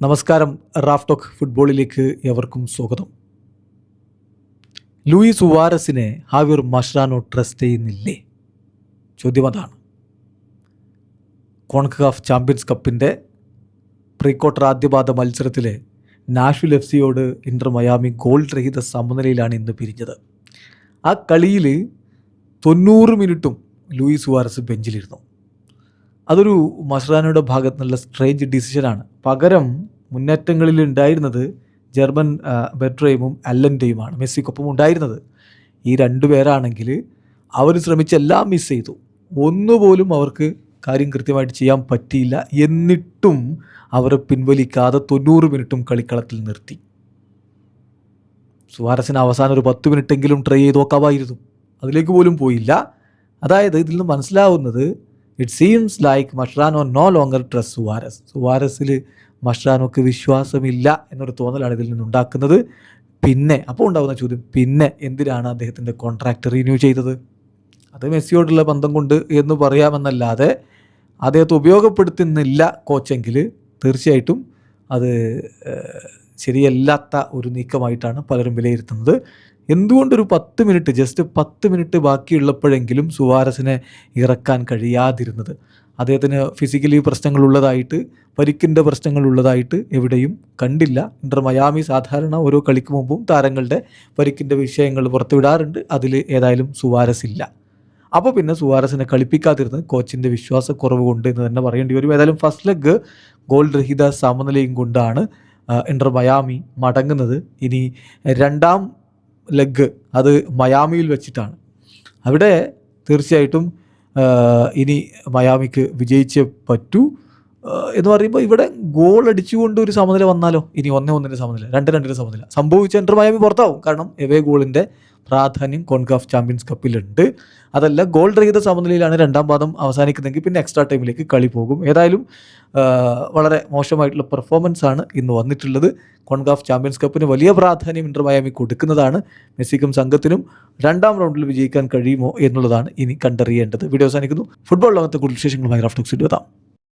നമസ്കാരം. Raf talk ഫുട്ബോളിലേക്ക് എവർക്കും സ്വാഗതം. ലൂയിസ് സുവാരസിനെ ഹാവിർ മഷ്രാനോ ട്രസ്റ്റ് ചെയ്യുന്നില്ലേ? ചോദ്യം അതാണ്. കോൺകക്കാഫ് ചാമ്പ്യൻസ് കപ്പിൻ്റെ പ്രീ ക്വാർട്ടർ ആദ്യപാദ മത്സരത്തിൽ നാഷ്വിൽ എഫ് സിയോട് ഇന്റർ മയാമി ഗോൾ രഹിത സമനിലയിലാണ് ഇന്ന് പിരിഞ്ഞത്. ആ കളിയിൽ 90 മിനിറ്റും ലൂയിസ് സുവാരസ് ബെഞ്ചിലിരുന്നു. അതൊരു മഷ്രാനോയുടെ ഭാഗത്തു നിന്നുള്ള സ്ട്രേഞ്ച് ഡിസിഷനാണ്. പകരം മുന്നേറ്റങ്ങളിൽ ഉണ്ടായിരുന്നത് ജർമ്മൻ ബെട്രേമും അല്ലൻ്റെയുമാണ് മെസ്സിക്കൊപ്പം ഉണ്ടായിരുന്നത്. ഈ രണ്ടുപേരാണെങ്കിൽ അവർ ശ്രമിച്ചെല്ലാം മിസ് ചെയ്തു. ഒന്നുപോലും അവർക്ക് കാര്യം കൃത്യമായിട്ട് ചെയ്യാൻ പറ്റിയില്ല. എന്നിട്ടും അവരെ പിൻവലിക്കാതെ 90 മിനിറ്റും കളിക്കളത്തിൽ നിർത്തി. സുവാരസിന് അവസാനം ഒരു 10 മിനിറ്റെങ്കിലും ട്രൈ ചെയ്ത് നോക്കാമായിരുന്നു. അതിലേക്ക് പോലും പോയില്ല. അതായത് ഇതിൽ നിന്ന് മനസ്സിലാവുന്നത് it seems like Mascherano no longer trust Suarez. സുവാരസിൽ മഷ്രാനോക്ക് വിശ്വാസമില്ല എന്നൊരു തോന്നലാണ് ഇതിൽ നിന്നുണ്ടാക്കുന്നത്. പിന്നെ അപ്പോൾ ഉണ്ടാകുന്ന ചോദ്യം, പിന്നെ എന്തിനാണ് അദ്ദേഹത്തിൻ്റെ കോൺട്രാക്റ്റ് റിന്യൂ ചെയ്തത്? അത് മെസ്സിയോടുള്ള ബന്ധം കൊണ്ട് എന്ന് പറയാമെന്നല്ലാതെ അദ്ദേഹത്തെ ഉപയോഗപ്പെടുത്തുന്നില്ല കോച്ചെങ്കിൽ തീർച്ചയായിട്ടും അത് ശരിയല്ലാത്ത ഒരു നീക്കമായിട്ടാണ് പലരും വിലയിരുത്തുന്നത്. എന്തുകൊണ്ടൊരു 10 മിനിറ്റ്, ജസ്റ്റ് 10 മിനിറ്റ് ബാക്കിയുള്ളപ്പോഴെങ്കിലും സുവാരസിനെ ഇറക്കാൻ കഴിയാതിരുന്നത്? അദ്ദേഹത്തിന് ഫിസിക്കലി പ്രശ്നങ്ങളുള്ളതായിട്ട്, പരിക്കിൻ്റെ പ്രശ്നങ്ങളുള്ളതായിട്ട് എവിടെയും കണ്ടില്ല. ഇന്റർ മയാമി സാധാരണ ഓരോ കളിക്ക് മുമ്പും താരങ്ങളുടെ പരിക്കിൻ്റെ വിഷയങ്ങൾ പുറത്തുവിടാറുണ്ട്. അതിൽ ഏതായാലും സുവാരസ് ഇല്ല. അപ്പോൾ പിന്നെ സുവാരസിനെ കളിപ്പിക്കാതിരുന്നത് കോച്ചിൻ്റെ വിശ്വാസക്കുറവ് കൊണ്ട് എന്ന് തന്നെ പറയേണ്ടി വരും. ഏതായാലും ഫസ്റ്റ് ലെഗ് ഗോൾ രഹിത സമനിലയും കൊണ്ടാണ് ഇന്റർ മയാമി മടങ്ങുന്നത്. ഇനി രണ്ടാം ലെഗ് അത് മയാമിയിൽ വെച്ചിട്ടാണ്. അവിടെ തീർച്ചയായിട്ടും ഇനി മയാമിക്ക് വിജയിച്ചേ പറ്റൂ എന്ന് പറയുമ്പോൾ ഇവിടെ ഗോൾ അടിച്ചുകൊണ്ട് ഒരു സമനില വന്നാലോ? ഇനി 1-1 സമനില, 2-2 സമനില സംഭവിച്ച ഇന്റർ മയാമി പുറത്താവും. കാരണം എവേ ഗോളിൻ്റെ പ്രാധാന്യം കോൺകാഫ് ചാമ്പ്യൻസ് കപ്പിലുണ്ട്. അതല്ല, ഗോൾ രഹിത സമനിലയിലാണ് രണ്ടാം പാദം അവസാനിക്കുന്നതെങ്കിൽ പിന്നെ എക്സ്ട്രാ ടൈമിലേക്ക് കളി പോകും. ഏതായാലും വളരെ മോശമായിട്ടുള്ള പെർഫോമൻസ് ആണ് ഇന്ന് വന്നിട്ടുള്ളത്. കോൺകാഫ് ചാമ്പ്യൻസ് കപ്പിന് വലിയ പ്രാധാന്യം ഇന്റർ മയാമി കൊടുക്കുന്നതാണ്. മെസ്സിക്കും സംഘത്തിനും രണ്ടാം റൗണ്ടിൽ വിജയിക്കാൻ കഴിയുമോ എന്നുള്ളതാണ് ഇനി കണ്ടറിയേണ്ടത്. വീഡിയോ അവസാനിക്കുന്നു. ഫുട്ബോൾ ലോകത്തെ കൂടുതൽ വിശേഷങ്ങളുമായി റാഫ് ടോക്സ് എത്താം.